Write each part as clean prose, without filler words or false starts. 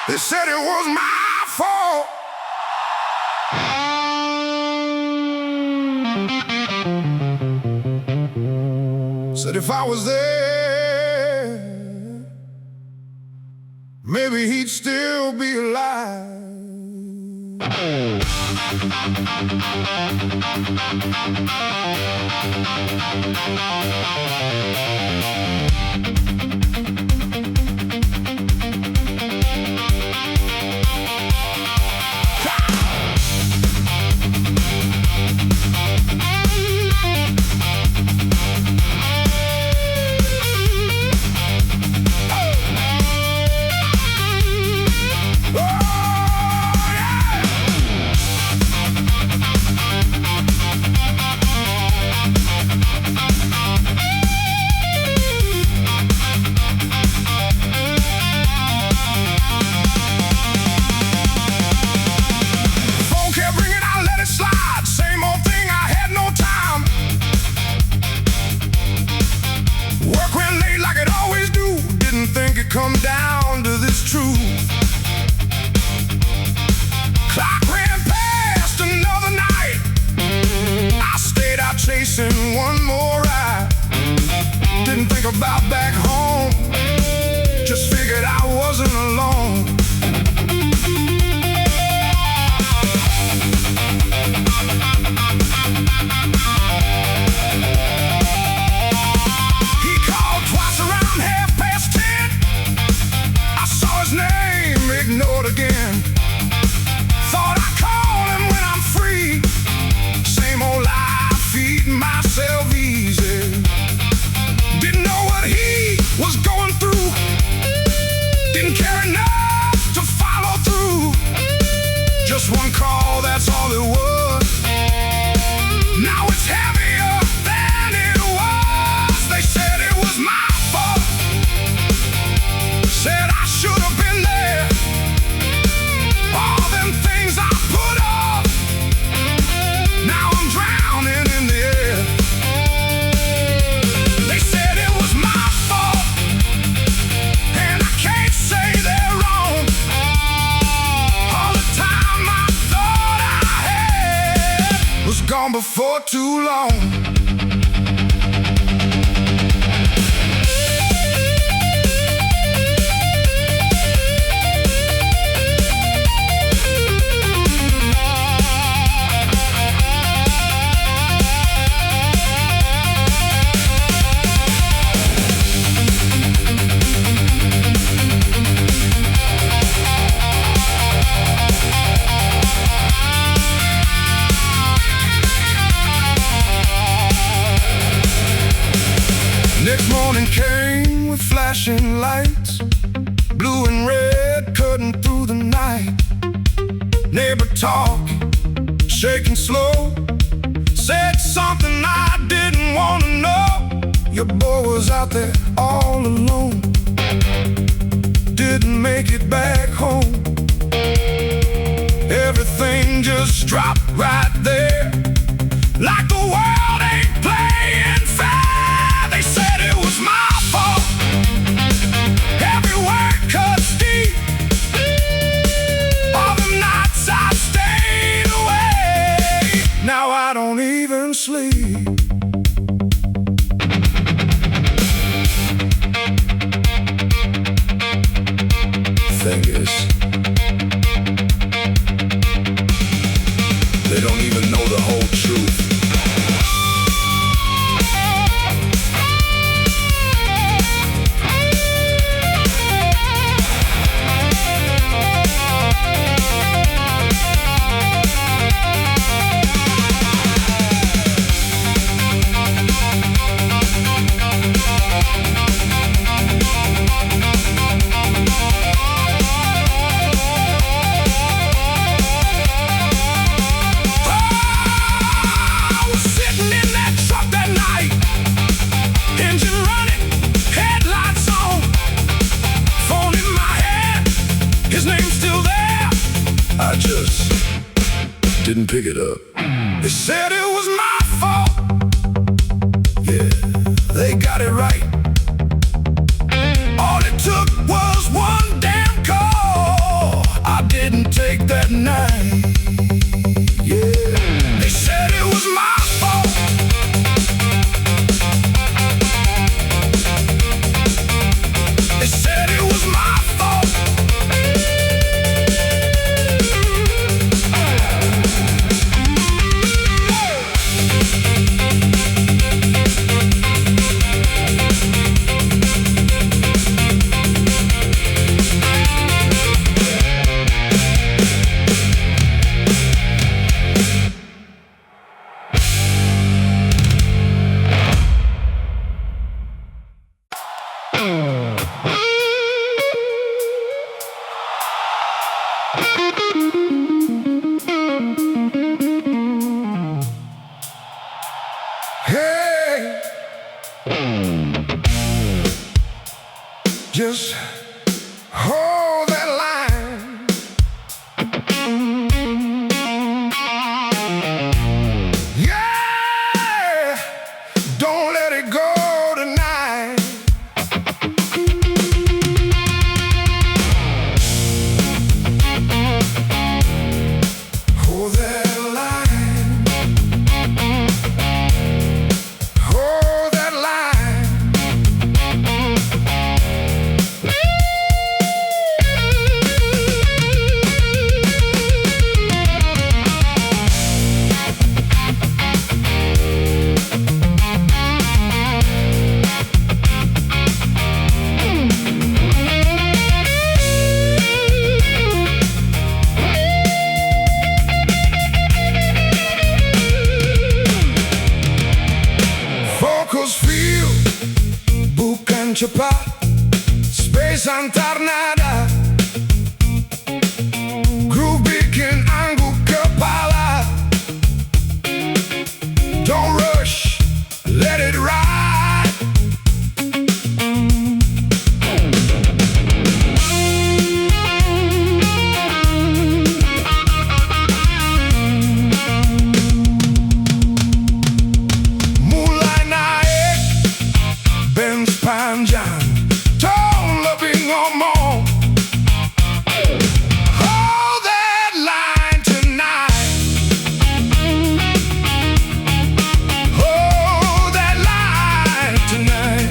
They said it was my fault. Said if I was there, maybe he'd still be alive. Come down to this truth. Clock ran past another night. I stayed out chasing one more ride. Didn't think about back home. Just figured I wasn't alone. He called twice around 10:30. I saw his name ignored again. Thought I'd call him when I'm free. Same old life, feeding myself easy. Didn't know what he was going through. Didn't care enough to follow through. Just one call, that's all it was. Now it's heavier than it was. They said it was my fault. Said I should have been there. All them things I put off. Now I'm drowning in the air. They said it was my fault, and I can't say they're wrong. All the time I thought I had was gone before too long. Next morning came with flashing lights, blue and red cutting through the night. Neighbor talking, shaking slow, said something I didn't want to know. Your boy was out there all alone, didn't make it back home. Everything just dropped right there, like the world ain't playing fair. They said it was my fault. Every word cuts deep. All the nights I stayed away. Now I don't even sleep. Thing is, they don't even know the whole truth. Didn't pick it up. They said it was my fault. Yeah, they got it right. took was one damn call I didn't take that night. Yeah, they said it was my fault. They said it was my fault. Hey, just hold that line. Yeah, don't let it go tonight. Hold that line. Hold that line. Focus field, bukan cepat, space antar nada. Groove bikin angguk kepala. Don't rush, let it ride. Mulai naik, band sepanjang, tone lebih ngomong. Hold that line tonight. Hold that line tonight.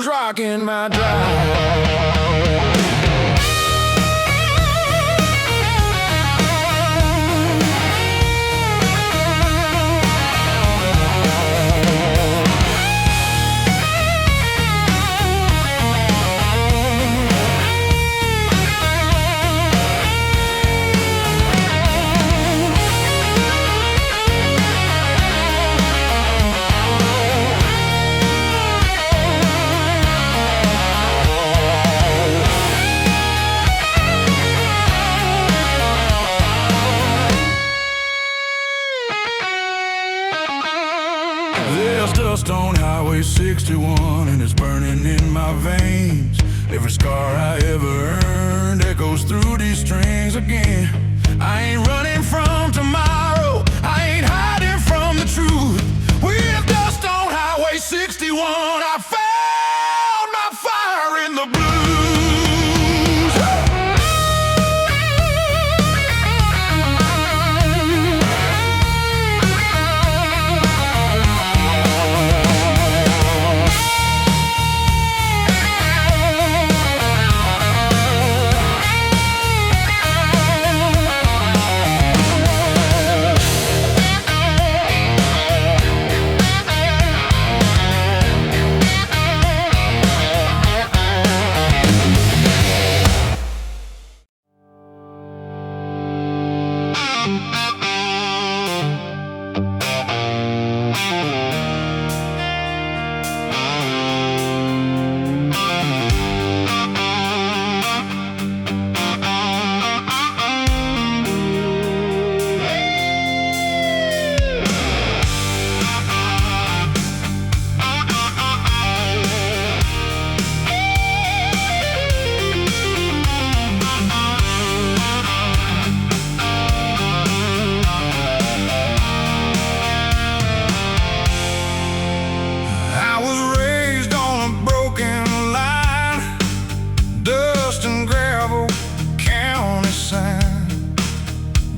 blues rocking my drive. There's dust on Highway 61 and it's burning in my veins. Every scar I ever earned echoes through these strings again. I ain't running from tomorrow, I ain't hiding from the truth. With dust on Highway 61, I found my fire in the blues.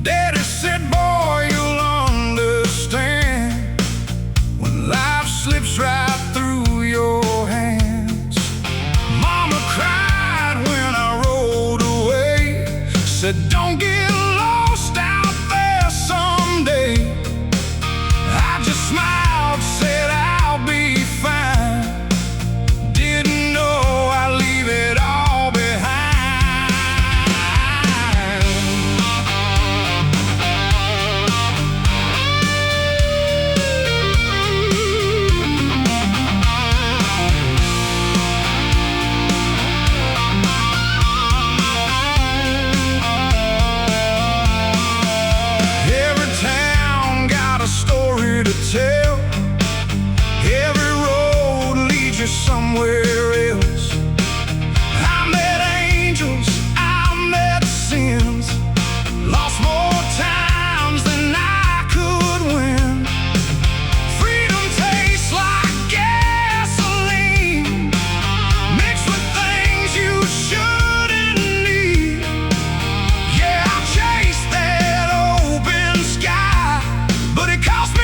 Daddy said, boy, you'll understand when life slips right through your hands. Mama cried when I rode away, said, don't get lost out there someday. I just smiled, said, I'll be fine. Didn't know I'd leave it all behind. Tell. Every road leads you somewhere else. I met angels, I met sins, lost more times than I could win. Freedom tastes like gasoline, mixed with things you shouldn't need. Yeah, I chased that open sky, but it cost me.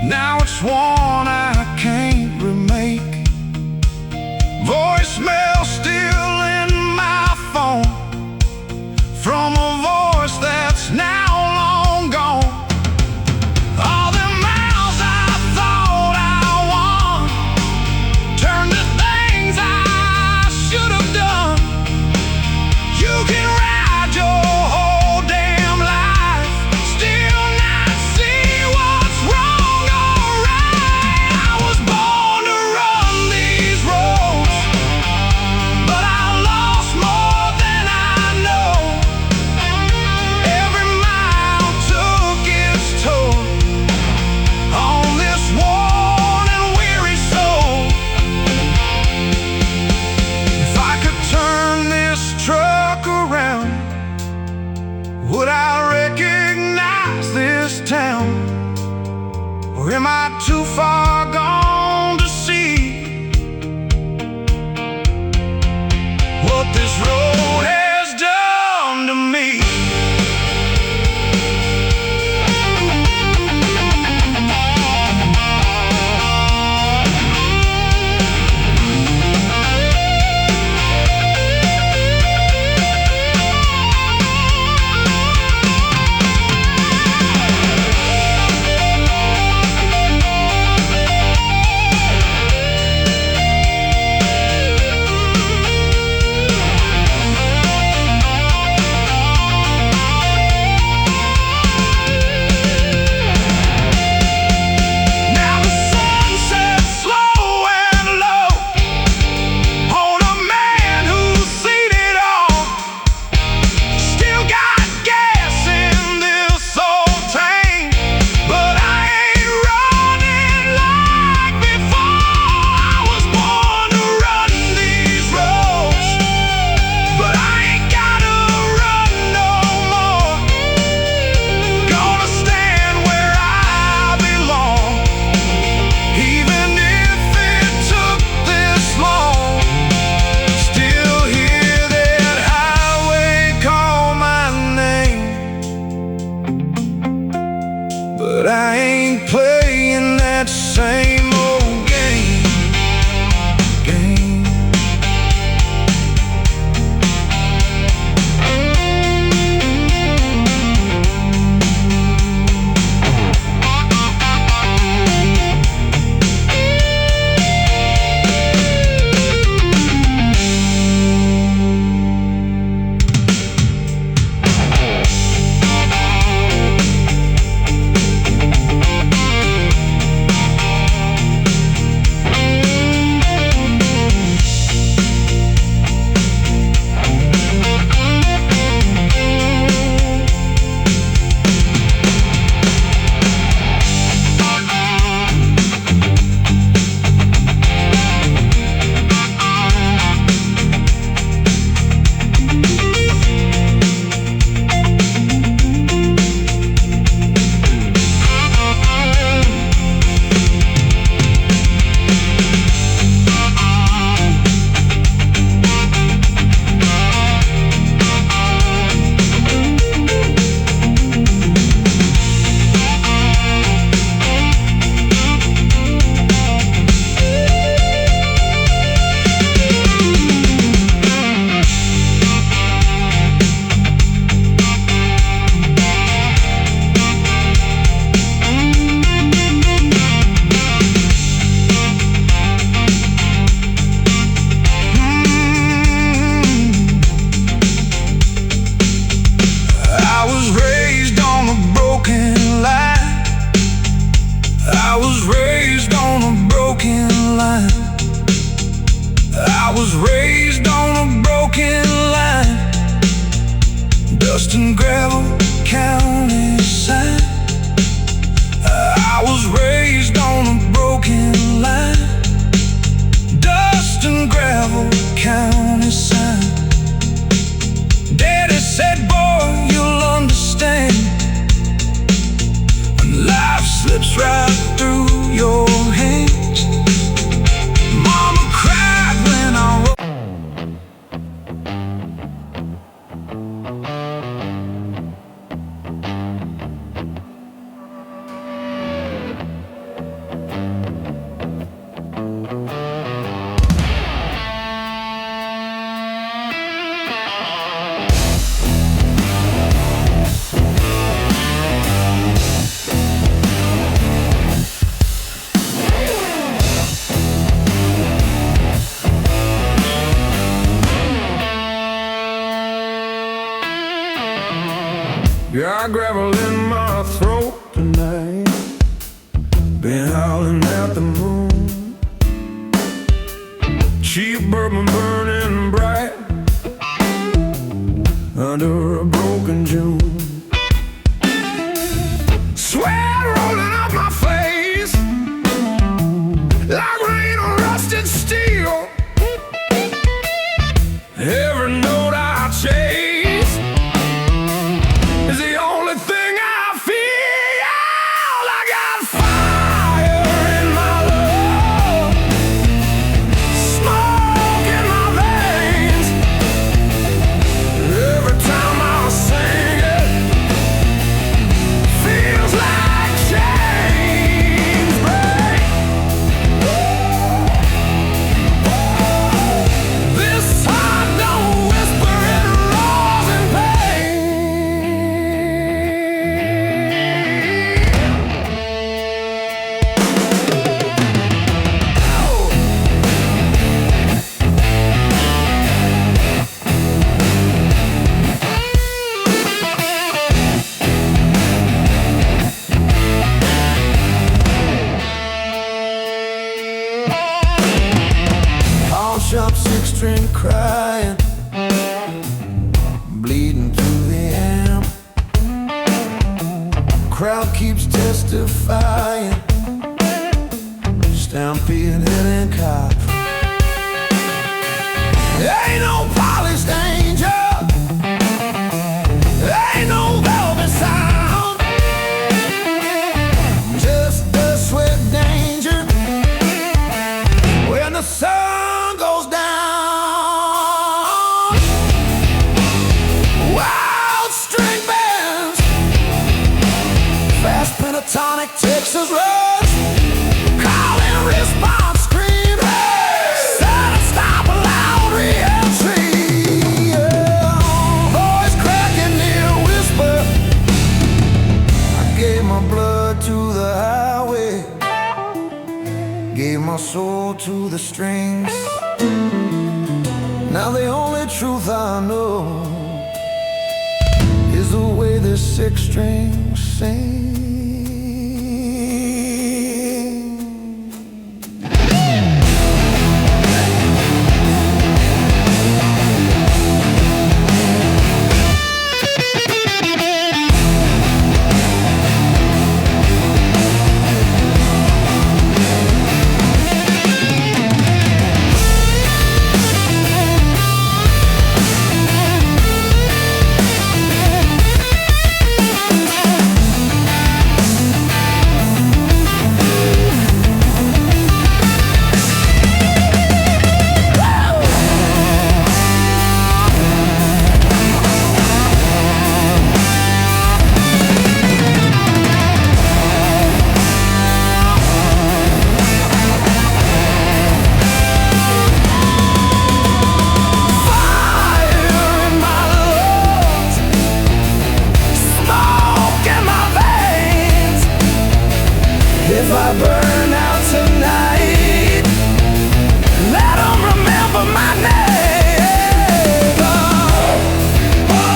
Now it's one I can't remake. Voicemail still in my phone, from a voice that's now long gone. All the miles I thought far gone to see what this road has done to me. But I ain't playing that same old game. I was raised on a broken line, dust and gravel, county sign. I was raised on a broken line, dust and gravel, county sign. Daddy said, boy, you'll understand when life slips right through your hands. Mama cried when I woke. Got gravel in my throat tonight, been howling at the moon. Cheap bourbon burning bright under a broken June. Sweat rolling off my face like rain on rusted steel. Every note I chase is the only thing I feel. I got fire in sharp six-string crying, bleeding through the amp. Crowd keeps testifying, stampede hitting cops. Ain't no polished angel, ain't no velvet sound, just the sweat danger when the sun goes down. Wild string bands, fast pentatonic Texas runs, calling response, scream, hey! Sudden stop, a loud re-entry. Yeah. Voice cracking near whisper. I gave my blood to the highway, gave my soul to the strings. Now the only truth I know is the way this six string sings. If I burn out tonight, let them remember my name. Oh, oh,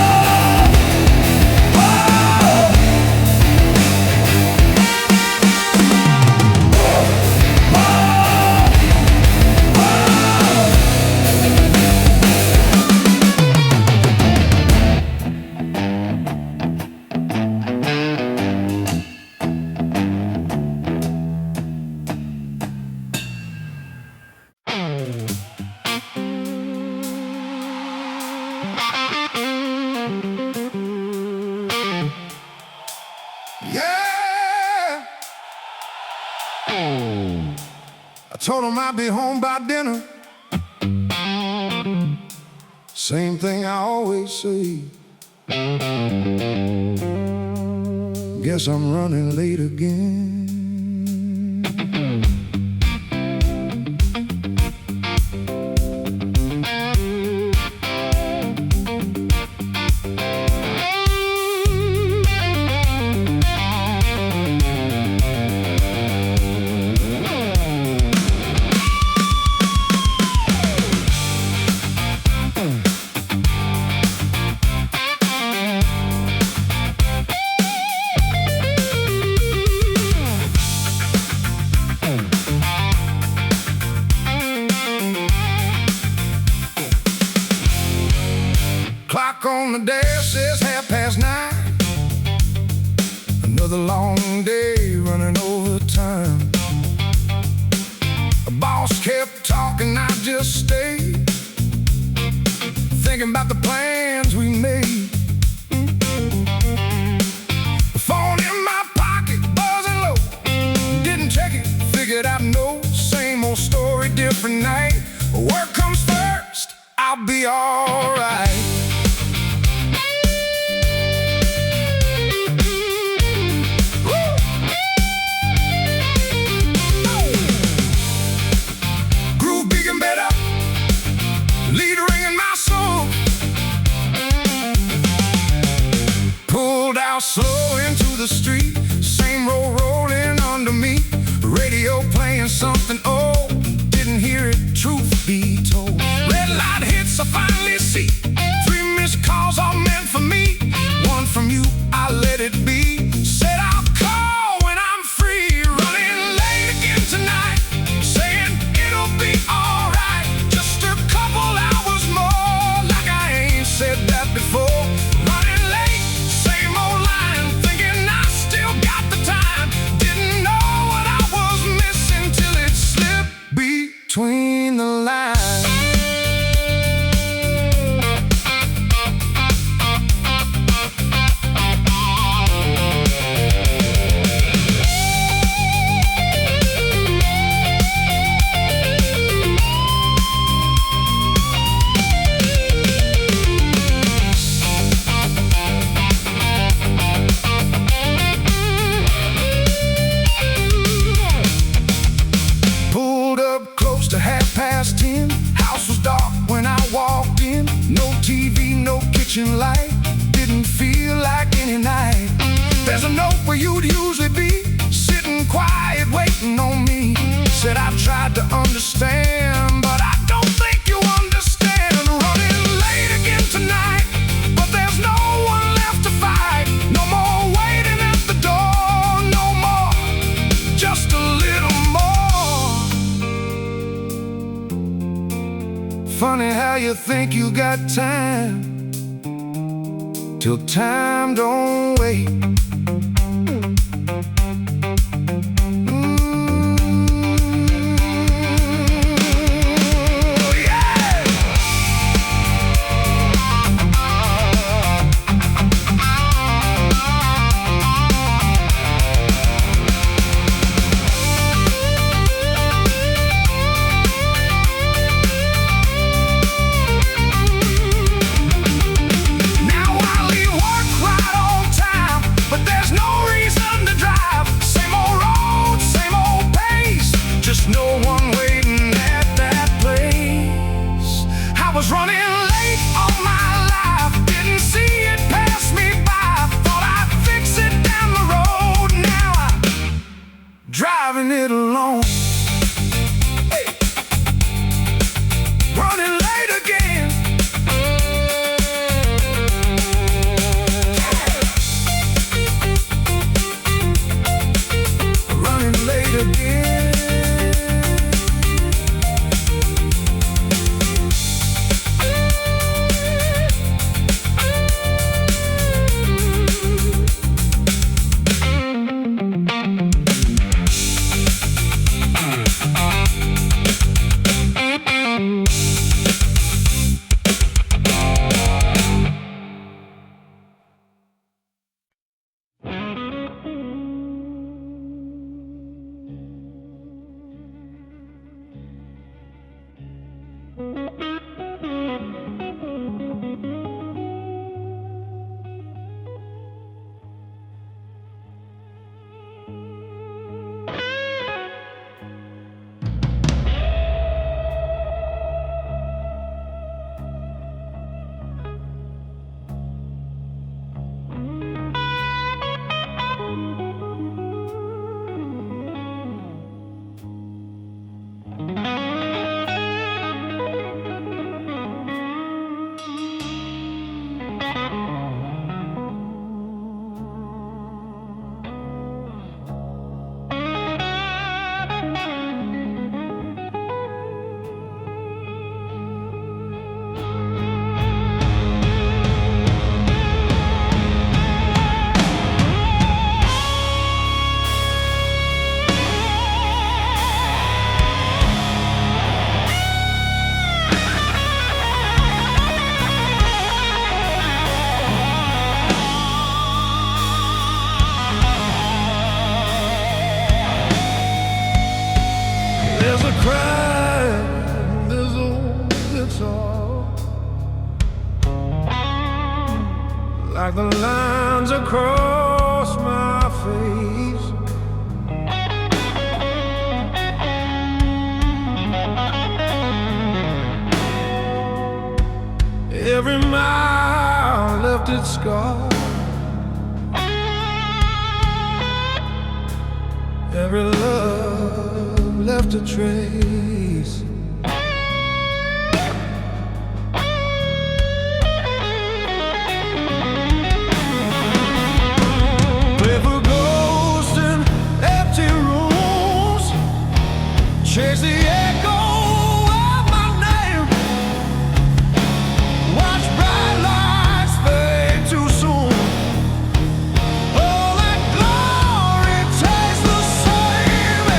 yeah. I told him I'd be home by dinner. Same thing I always say. Guess I'm running late again. Clock on the dash says 9:30. Another long day running overtime. The boss kept talking, I just stayed, thinking about the plans we made. The phone in my pocket, buzzing low, didn't check it, figured out no. Same old story, different night. Work comes first, I'll be alright. Slow into the street, same road rolling under me. Radio playing something old, didn't hear it, truth be told. Red light hits, I finally see 3 that I've tried to understand, but I don't think you understand. Running late again tonight, but there's no one left to fight. No more waiting at the door, no more, just a little more. Funny how you think you got time, till time don't wait. No one waiting at that place. I was running late all my life, didn't see it pass me by. Thought I'd fix it down the road, now I'm driving it alone. Hey. Running late again. Running late again. There's a cry in this old guitar, like the lines across my face. Every mile left its scar, every love left a trace. Play for ghosts in empty rooms, chase the echo of my name, watch bright lights fade too soon. All that glory tastes the same.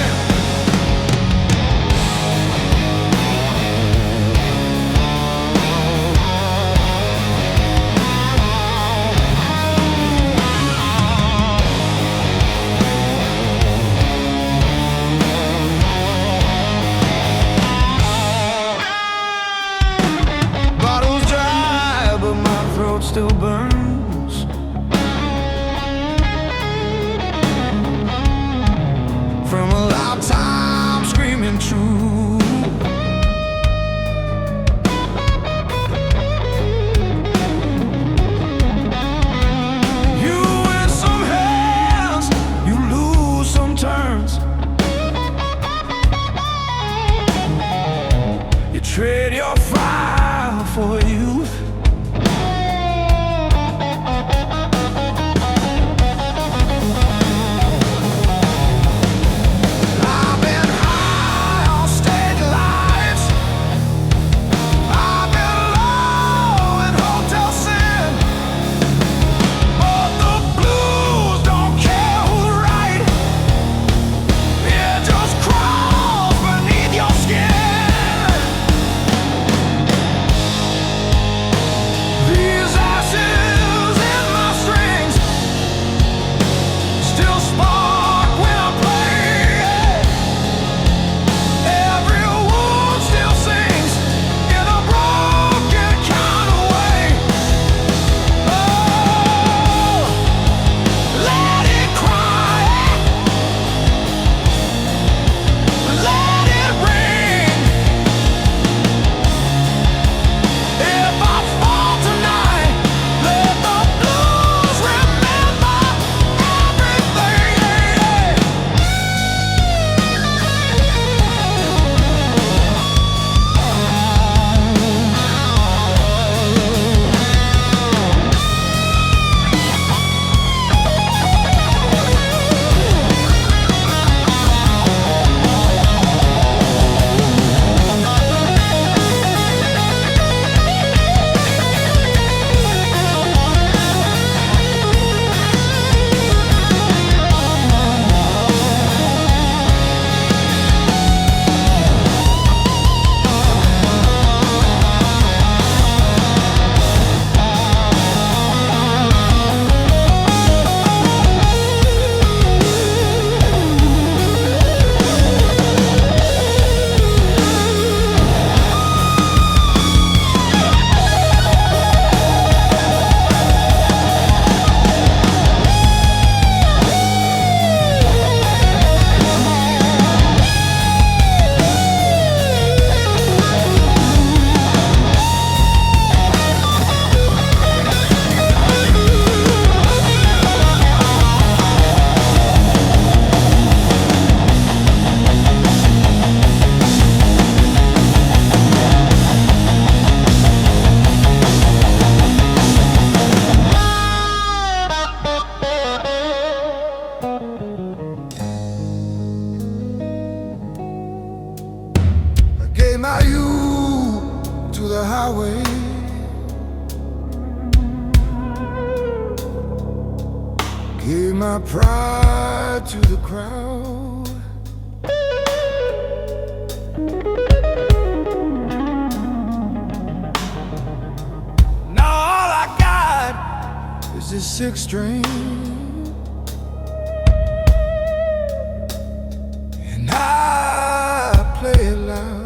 Bottles dry, but my throat still burns. From a loud time screaming true. You win some hands, you lose some turns. the highway. Gave my pride to the crowd. Now all I got is this 6-string, and I play it loud.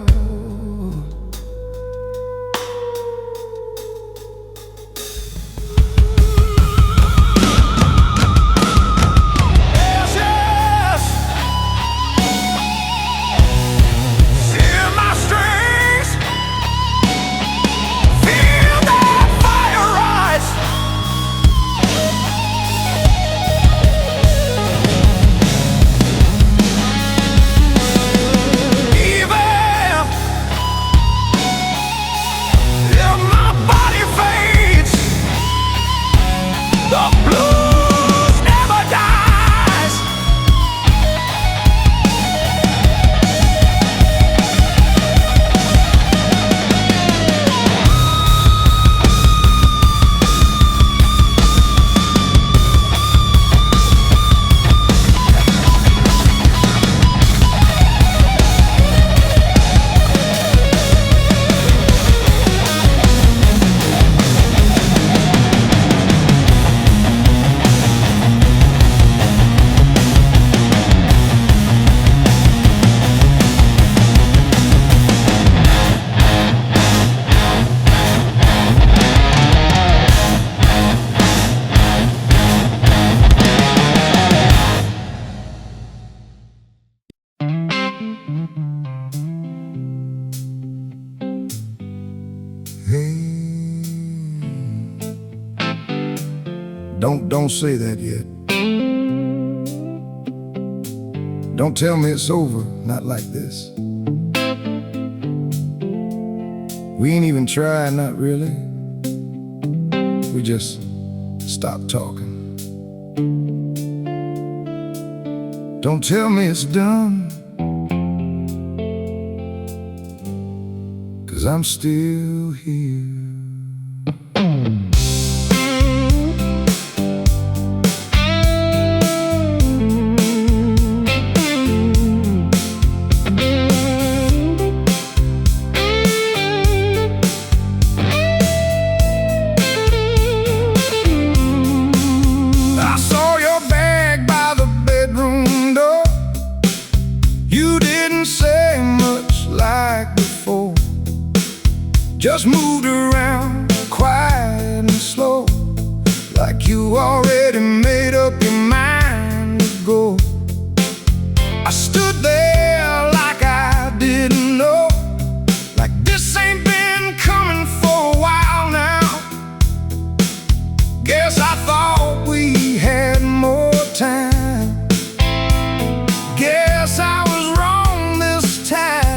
Don't say that yet. Don't tell me it's over, not like this. We ain't even tried, not really. We just stopped talking. Don't tell me it's done, 'cause I'm still here. Just moved around quiet and slow, like you already made up your mind to go. I stood there like I didn't know, like this ain't been coming for a while now. Guess I thought we had more time. Guess I was wrong this time.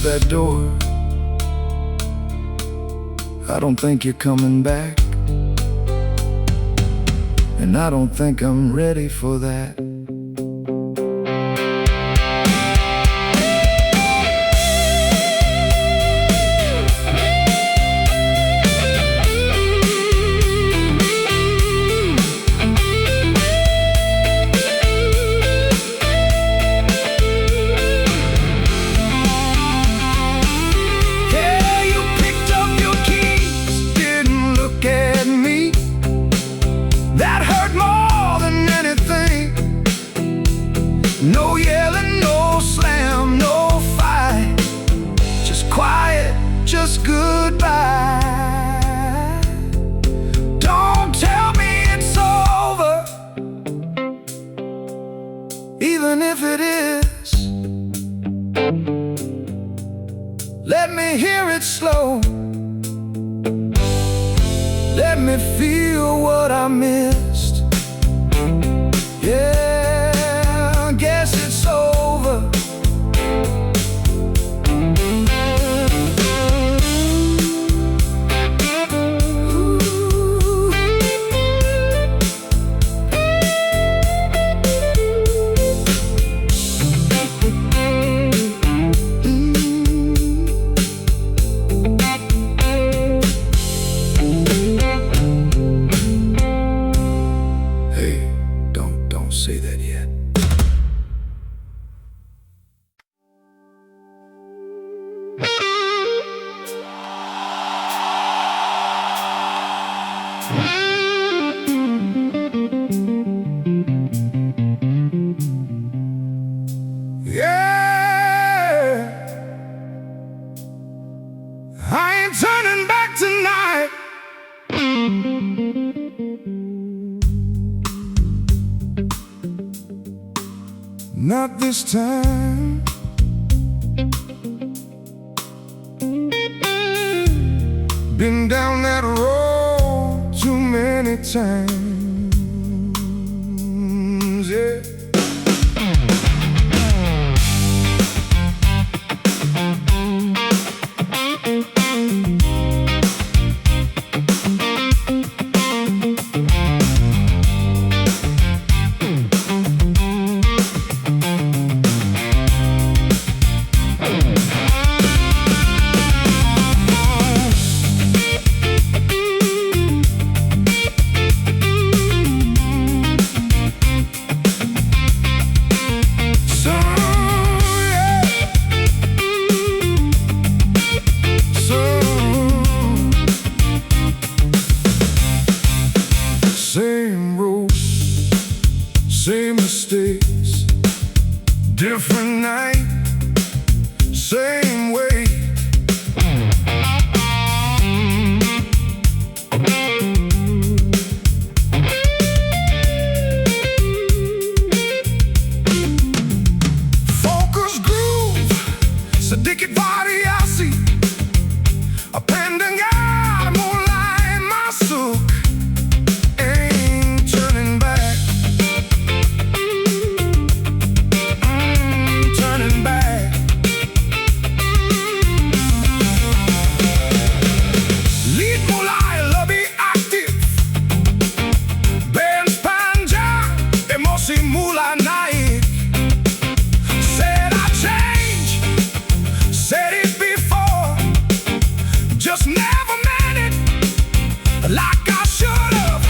that door. I don't think you're coming back, and I don't think I'm ready for that. No yelling, no slam, no fight, just quiet, just goodbye. Don't tell me it's over, even if it is. Let me hear it slow, let me feel what I missed. Yeah, guess it's over. Hey, don't say that yet. Yeah, I ain't turning back tonight. Not this time. Been down that road too many times, yeah. Same road, same mistakes, different night, same way. Focus groove, sedikit variasi, pendengar mulai masuk. Mulai naik. Said I change, said it before, just never meant it like I should have.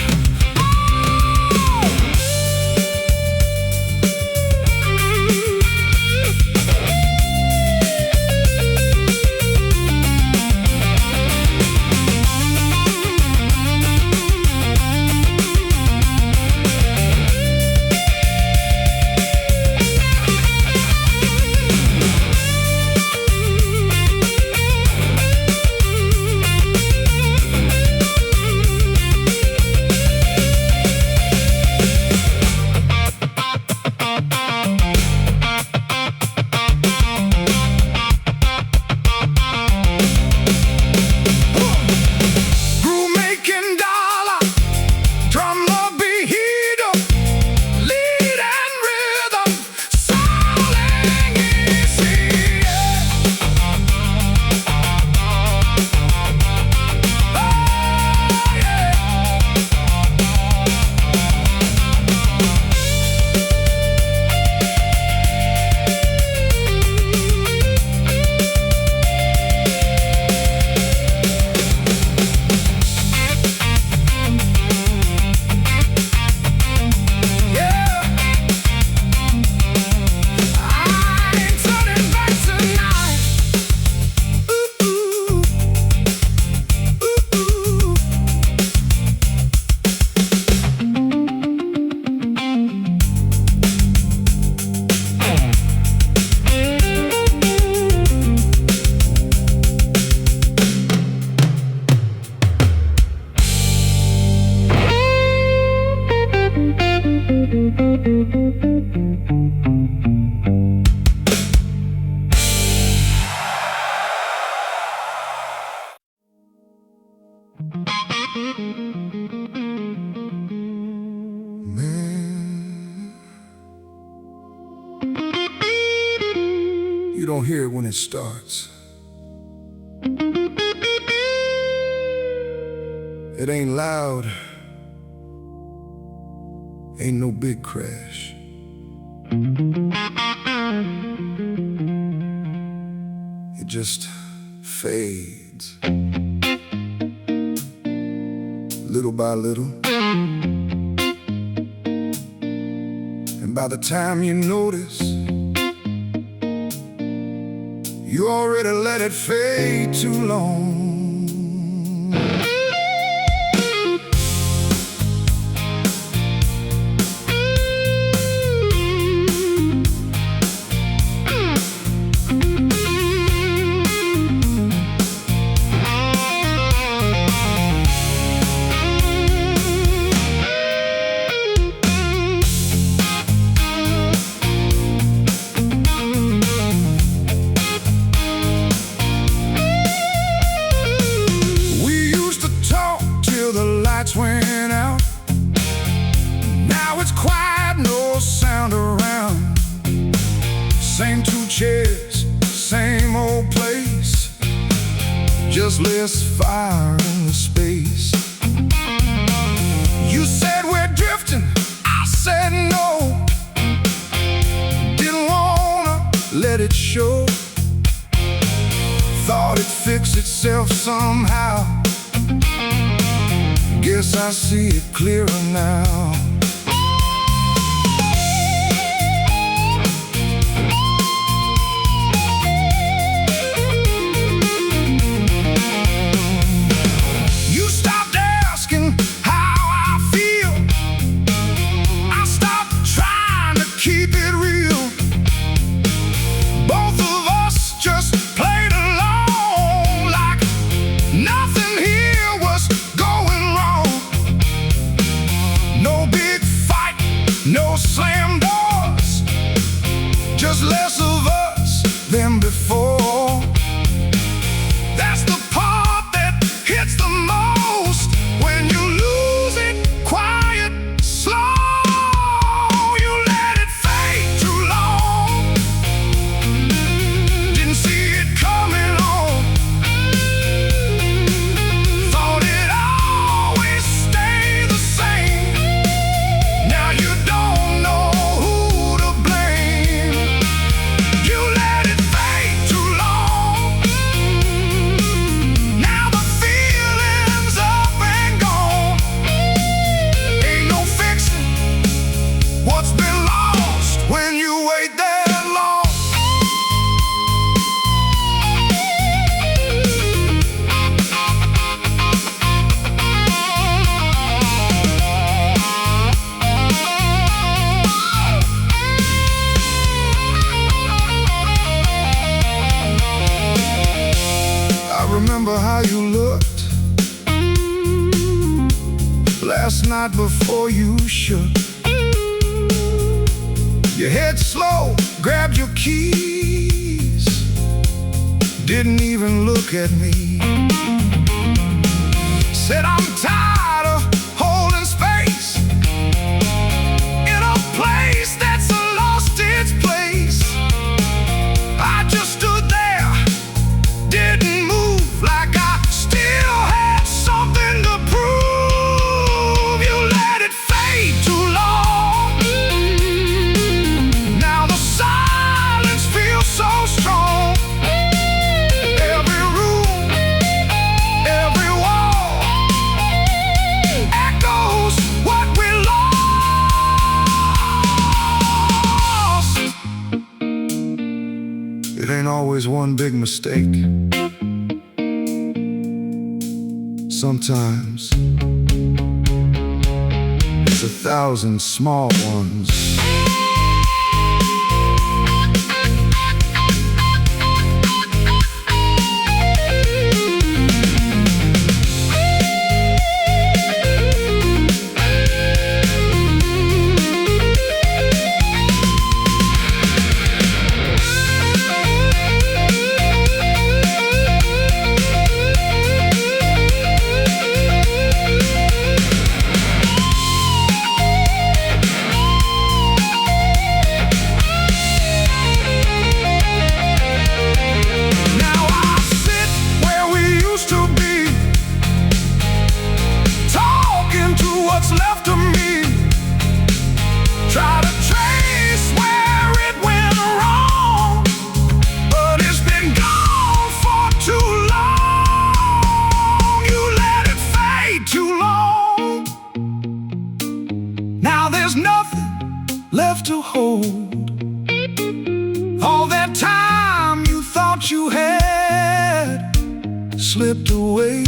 don't hear it when it starts. It ain't loud, ain't no big crash. It just fades, little by little. And by the time you notice, you already let it fade too long. Went out. Now it's quiet, no sound around. Same two chairs, same old place, just less fire in the space. You said we're drifting, I said no. Didn't wanna let it show. Thought it'd fix itself somehow. Guess I see it clearer now. You stopped asking how I feel. I stopped trying to keep it real. Both of us just played along like nothing here was going wrong. No big fight, no slam doors, just less of us than before. That's the part that hits the most when you lose it quiet, slow. You let it fade too long. Didn't see it coming on. Thought it always stay the same. Now you don't know who to blame. You let it fade too long. Now the feeling's up and gone. Ain't no fixing what's been lost when you wait that long. I remember how you looked last night before you shook. Your head slow, grabbed your keys, didn't even look at me. Said I'm tired of holding space in a place that's lost its place. I just stood there, didn't move, like I still had something to prove. You let it fade too long. Now the silence feels so strong. Every room, every wall echoes what we lost. It ain't always one big mistake. Sometimes it's 1,000 small ones. to hold. All that time you thought you had slipped away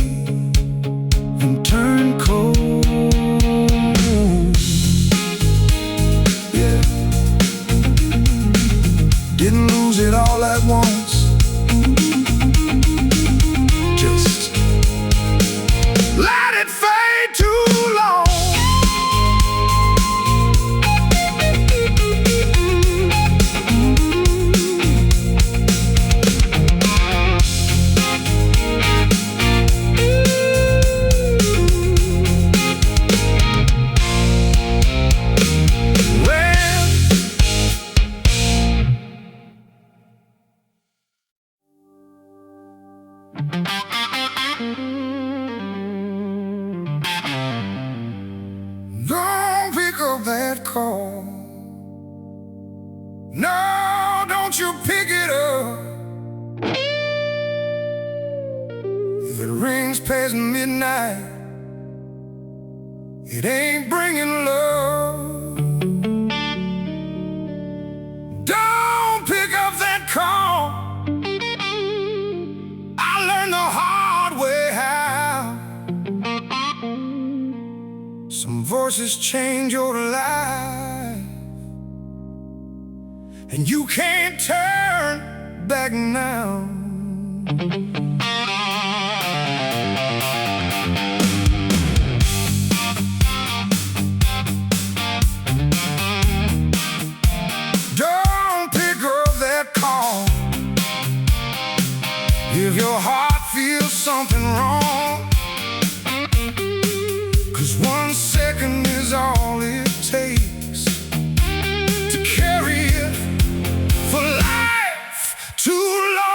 and turned cold. Yeah, didn't lose it all at once. Just let it fade too long. Don't pick up that call. No, don't you pick it up. If it rings past midnight, it ain't bringing love. Don't pick up that call. I learned the hard way how some voices change your life, and you can't turn back now. Don't pick up that call if your heart feels something wrong. 'Cause 1 second is all it takes to carry it for life too long.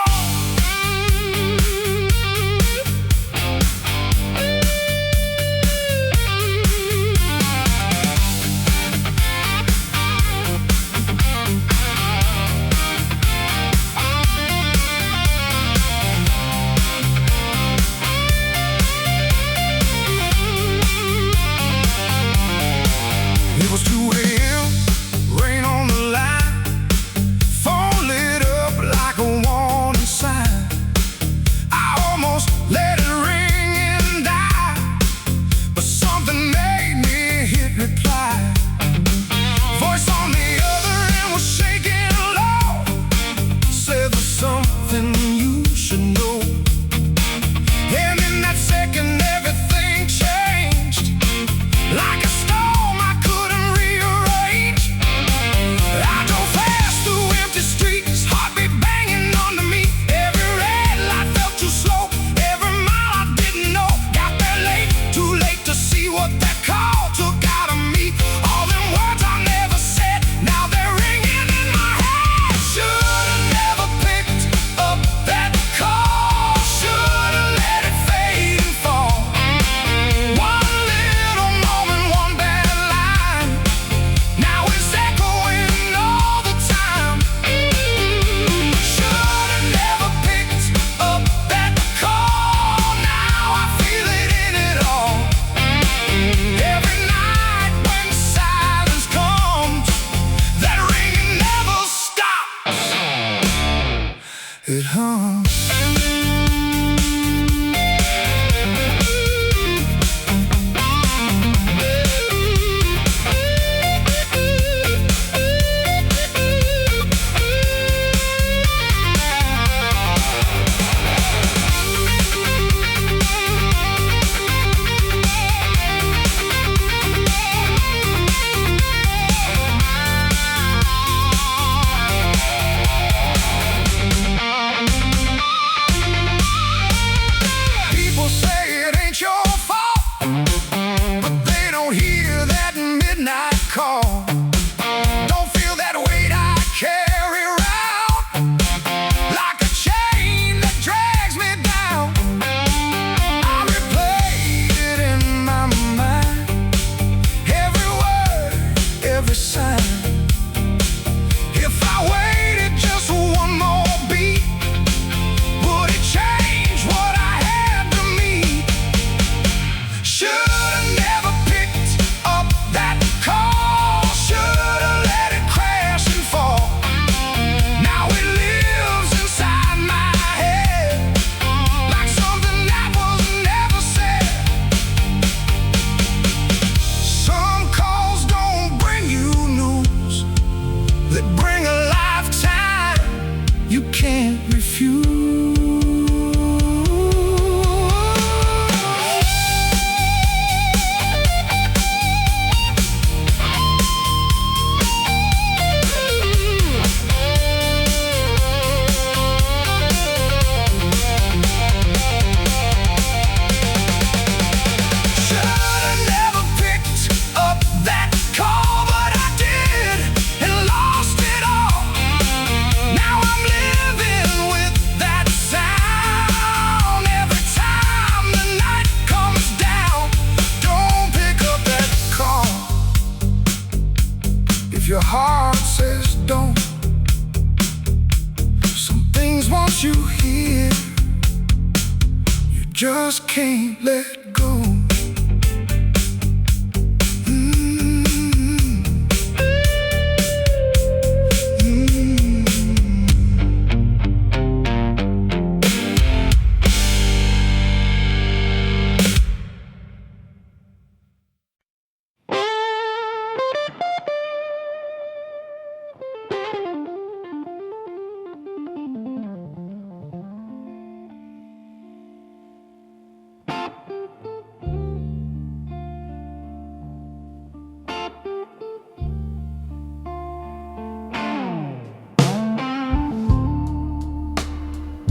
just can't let go.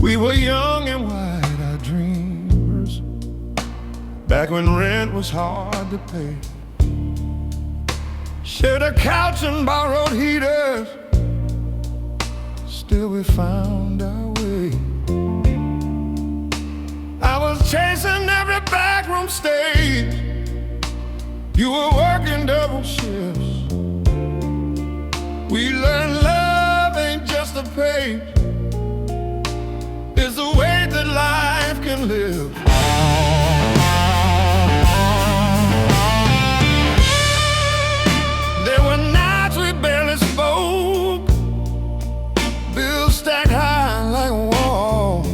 We were young and wide-eyed dreamers, back when rent was hard to pay. Shared a couch and borrowed heaters, still we found our way. I was chasing every backroom stage, you were working double shifts. We learned love ain't just a page, it's the way that life can live. There were nights we barely spoke, bills stacked high like walls.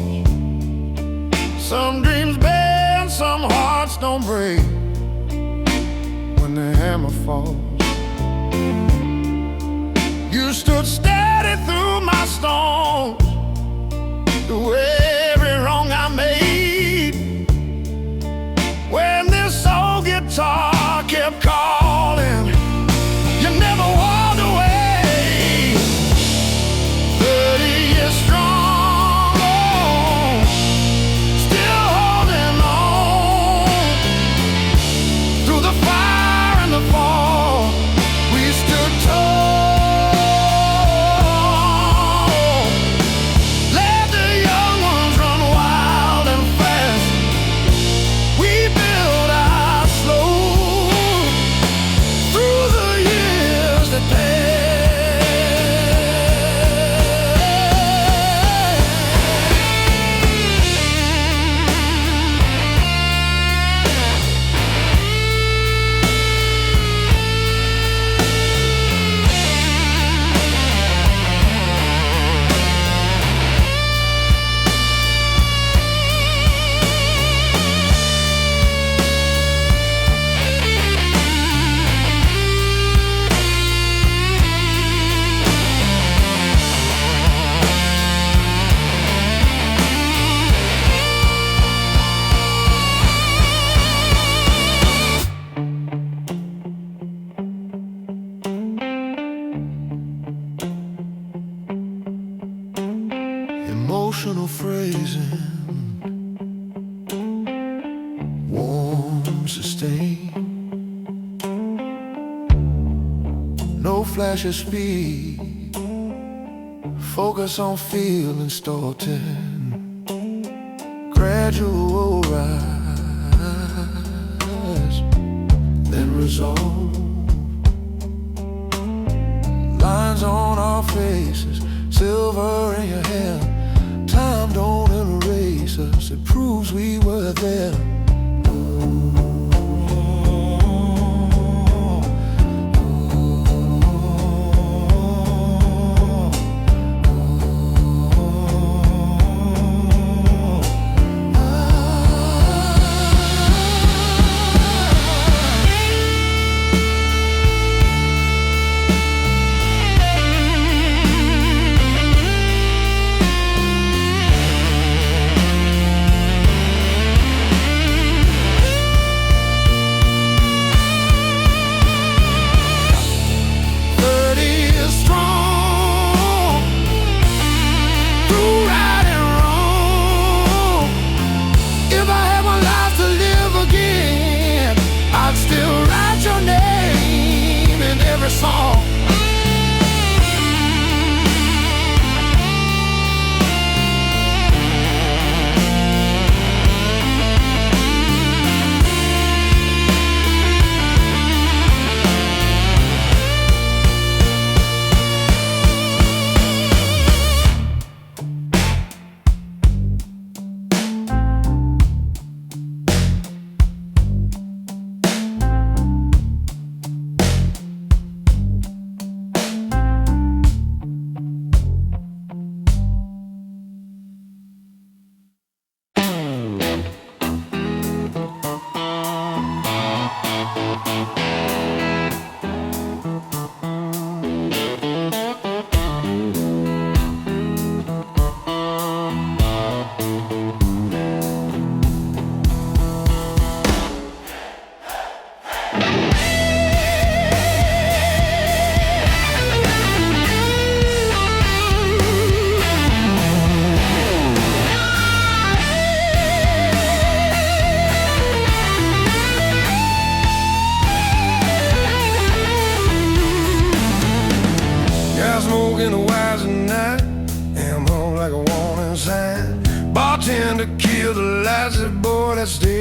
Some dreams bend, some hearts don't break when the hammer falls. You stood steady through my storms, through every wrong I made. When this old guitar kept calling, you never walked away. 30 years strong, oh, still holding on. Through the fire and the fall, we stood tall. Emotional phrasing, warm, sustained. No flash of speed, focus on feeling starting. Gradual rise, then resolve. Lines on our faces, silver in your hair. Time don't erase us, it proves we were there.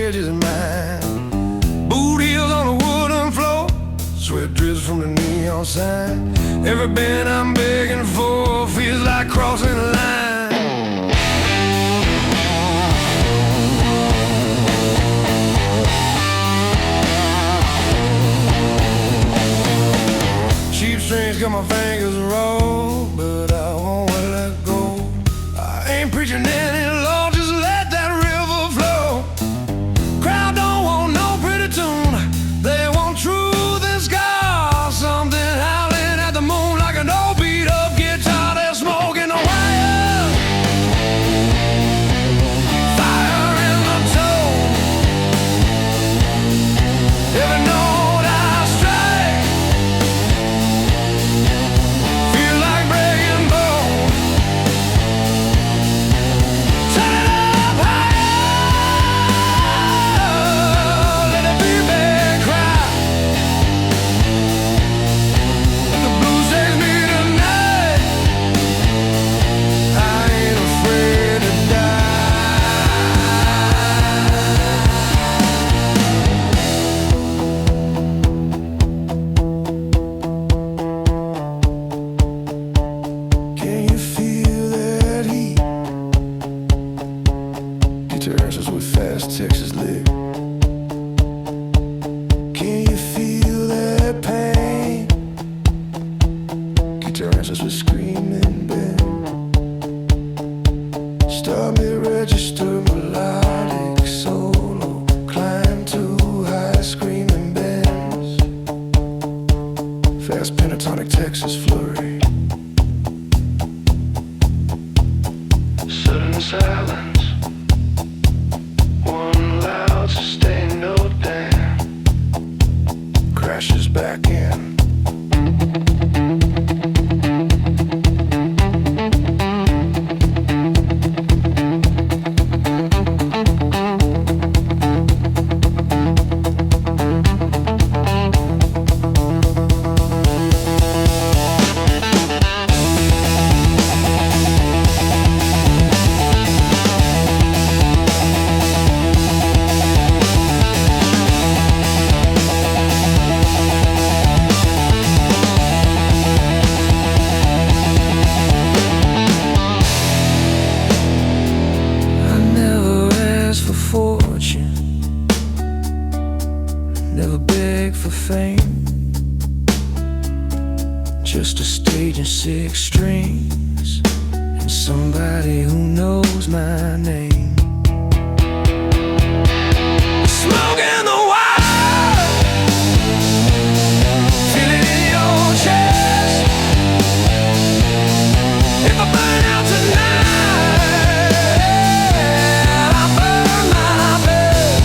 edge is mine. Boot heels on the wooden floor, sweat drips from the neon sign. Every bend I'm begging for feels like crossing a line. Cheap strings got my fingers roll, but I won't let go. I ain't preaching any law, just let that river flow. Crowd don't want no pretty tune, they want truth and scar. Something howling at the moon like an old beat up guitar. They're smoking the wire, fire in the tone. Every note I strike feel like breaking bone. Turn it up higher, let the feedback cry. The blues takes me tonight, I ain't afraid to die. Can you feel that heat? Guitar answers with fast Texas lick. Can you feel that pain? Guitar answers with screaming bend. Start me register melodic solo. Climb too high, screaming bends. Fast pentatonic Texas flurry. Sudden silence. One loud sustained note down. Crashes back in. I never asked for fortune, never begged for fame. Just a stage and 6 strings, and somebody who knows my name. Smoking the wire, feel it in your chest. If I burn out tonight, I burn my best.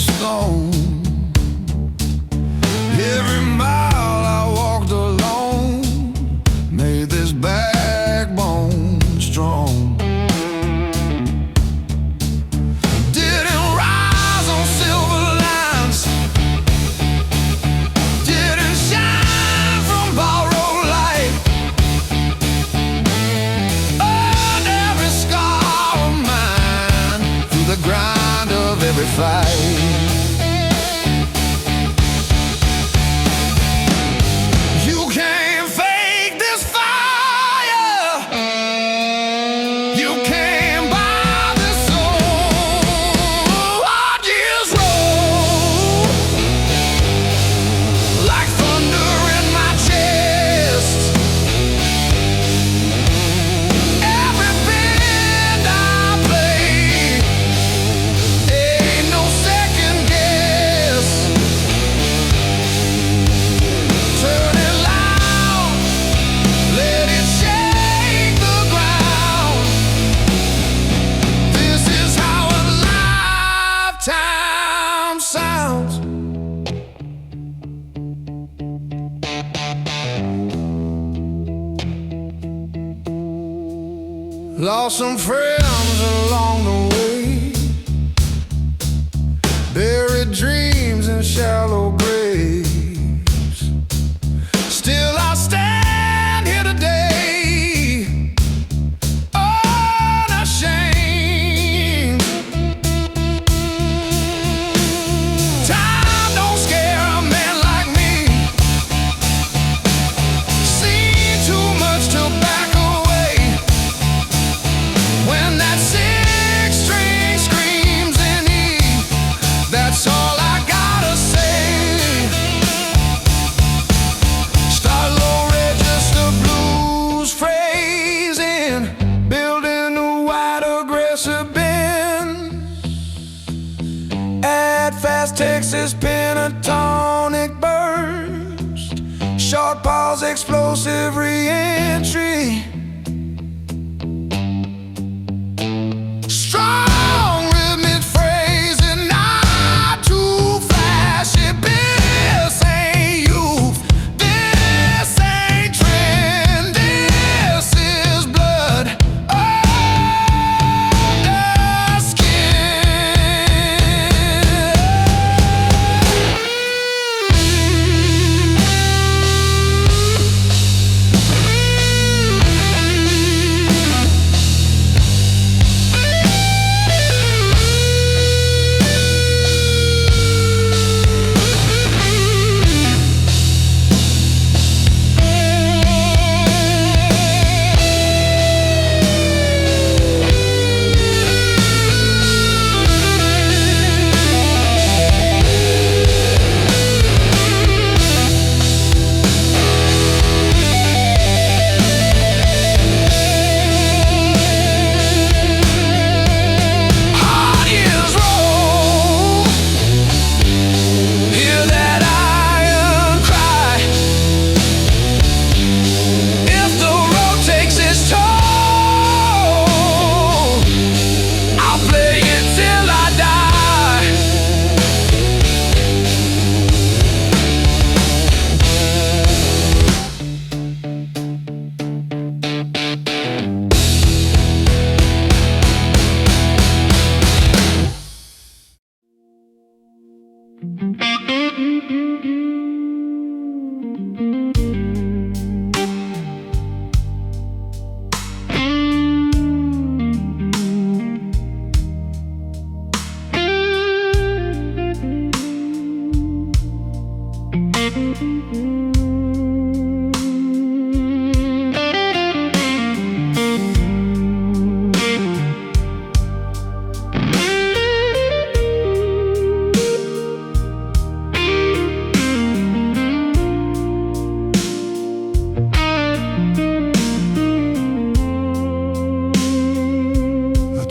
stone. Every mile I walked alone made this backbone strong. Didn't rise on silver lines, didn't shine from borrowed light. Earned every scar of mine through the grind of every fight. Lost some friends along the way, buried dreams in shallow graves. Still I stand here today, unashamed. Time don't scare a man like me. Seen too much to back away. When that six string screams in E, that's all I gotta say. Start low register blues phrasing, building a wide aggressive bend. Add fast Texas pentatonic burst, short pause explosive re-entry. Strong rhythmic phrasing, not too flashy. This ain't youth, this ain't trend, this is blood under skin.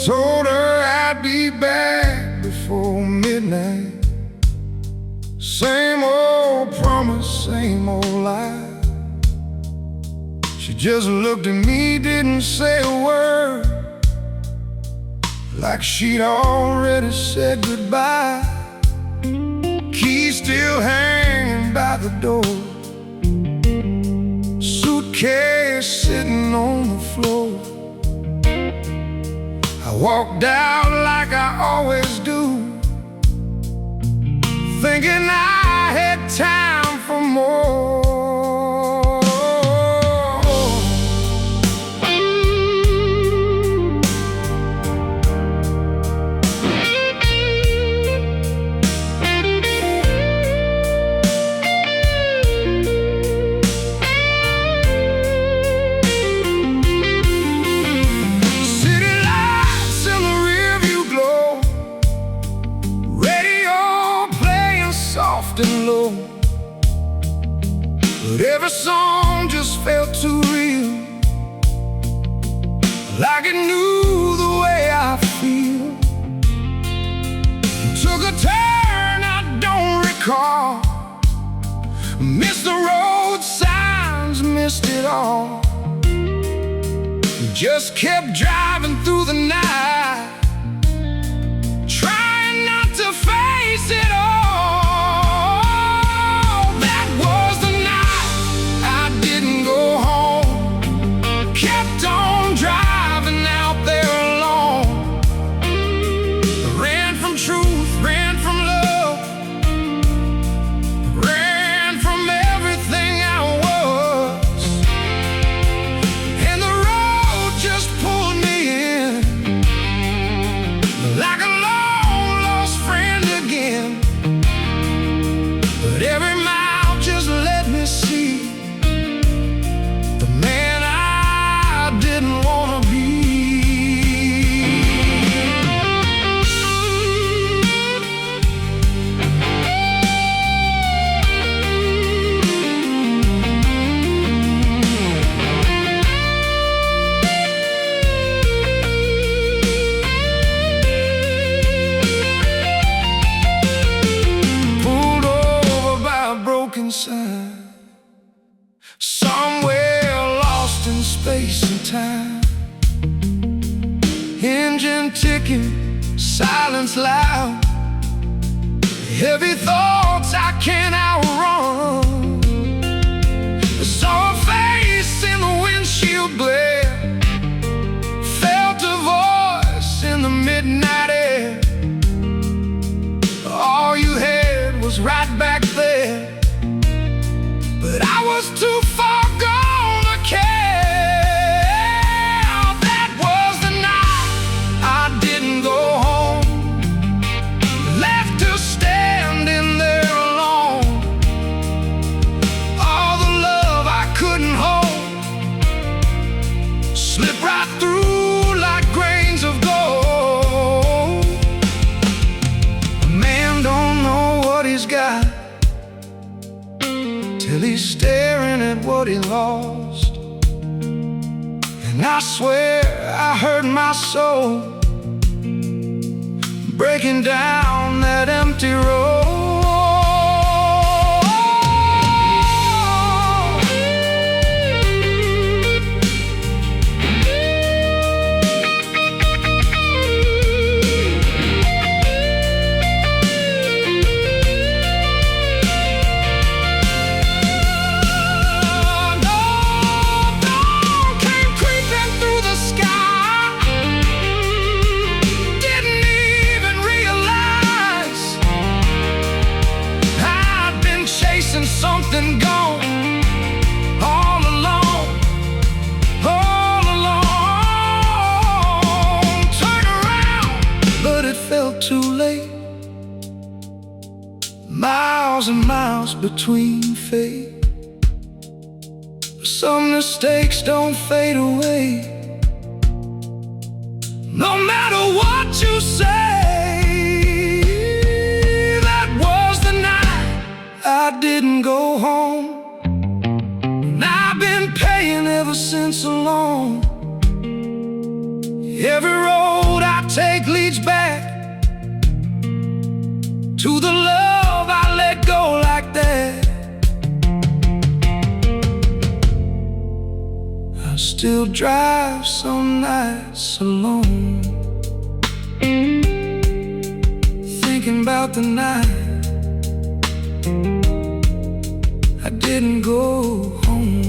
Told her I'd be back before midnight. Same old promise, same old lie. She just looked at me, didn't say a word, like she'd already said goodbye. the door. Suitcase sitting on the floor. I walked out like I always do, thinking I had time for more. And low, but every song just felt too real, like it knew the way I feel. It took a turn I don't recall, missed the road signs, missed it all. Just kept driving through the night, trying not to face it all. Somewhere lost in space and time, engine ticking, silence loud, heavy thoughts I can't outrun. I saw a face in the windshield glare, felt a voice in the midnight air. All you had was right back there, but I was too far gone to care. That was the night I didn't go home, left her standing there alone. All the love I couldn't hold slipped right through like grains of gold. A man don't know what he's got till he's staring at what he lost. And I swear I heard my soul breaking down that empty road. Something gone all alone, all alone. Turn around, but it felt too late. Miles and miles between fate. Some mistakes don't fade away, no matter what you say. I didn't go home, and I've been paying ever since along. Every road I take leads back to the love I let go like that. I still drive some nights alone, thinking about the night didn't go home.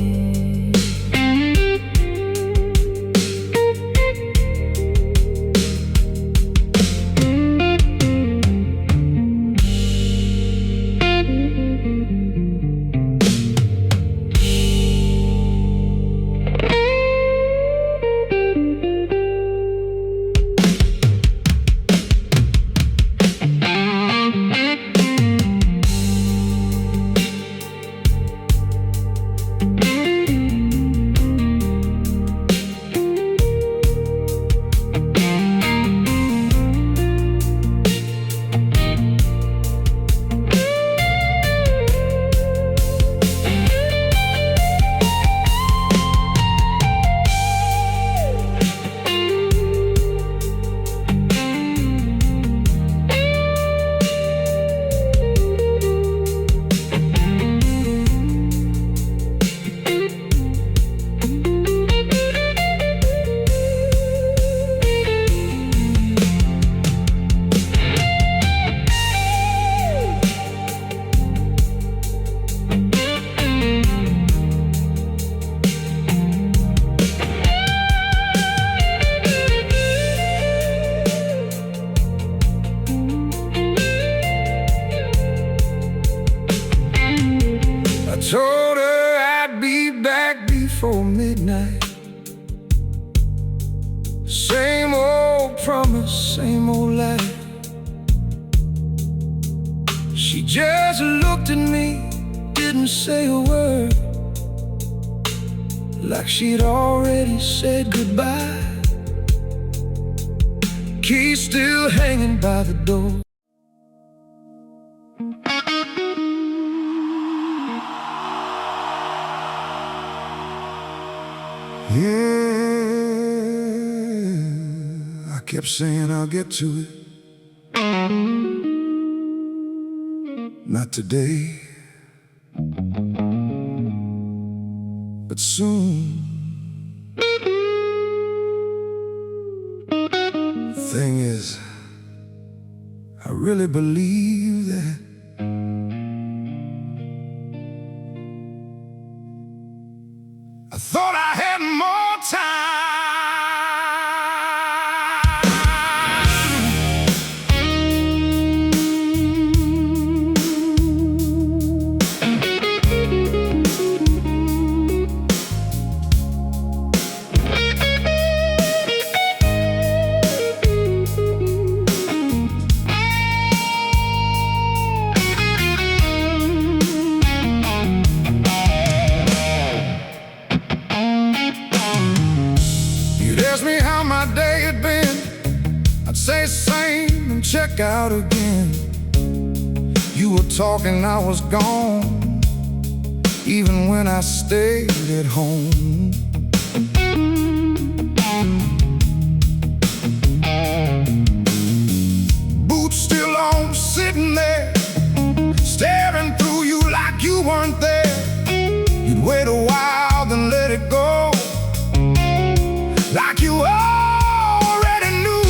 Told her I'd be back before midnight. Same old promise, same old lie. She just looked at me, didn't say a word, like she'd already said goodbye. Key still hanging by the door. Yeah, I kept saying I'll get to it. Not today, but soon. Thing is, I really believe that I thought I had more time. Ask me how my day had been, I'd say same and check out again. You were talking, I was gone, even when I stayed at home. Boots still on, sitting there, staring through you like you weren't there. You'd wait a while, then let it go, like you already knew.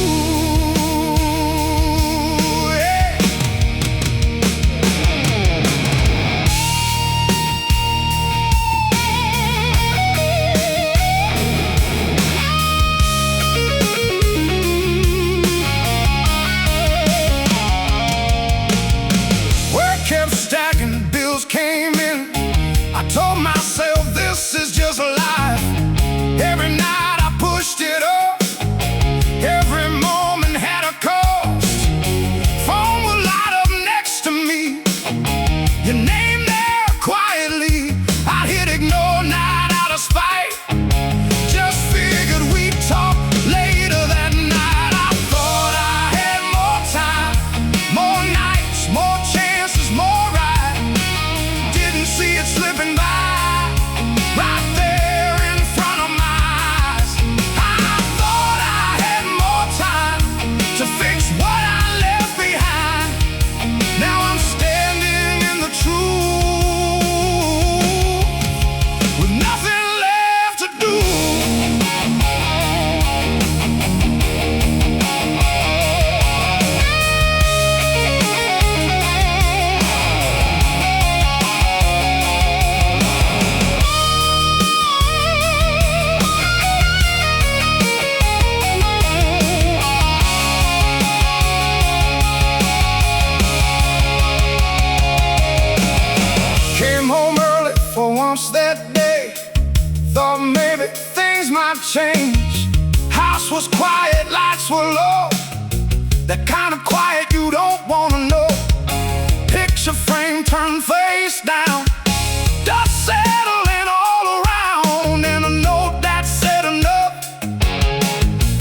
Yeah. changed. House was quiet, lights were low. That kind of quiet you don't wanna know. Picture frame turned face down. Dust settling all around. And a note that said enough.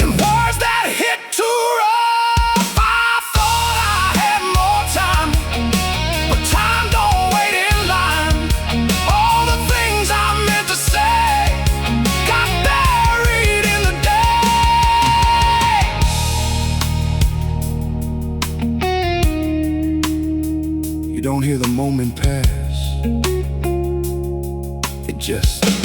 And words that hit too rough. I thought I had more time, but time don't wait in line. All the things I meant to say got buried in the day. You don't hear the moment pass. It just does.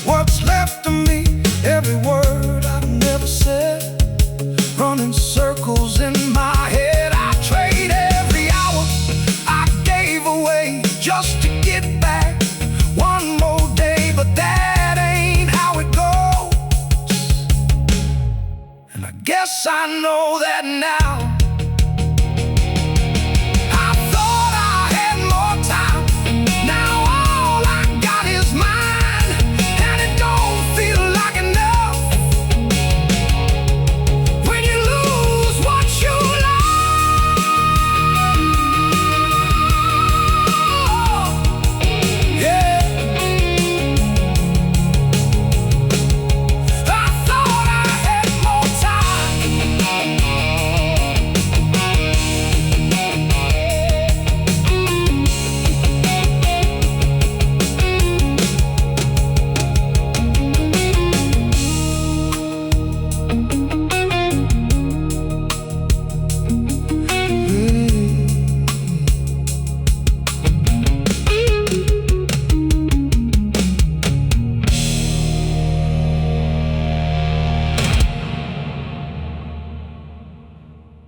What's left of me, every word I've never said, running circles in my head. I trade every hour I gave away just to get back one more day, but that ain't how it goes. And I guess I know that now.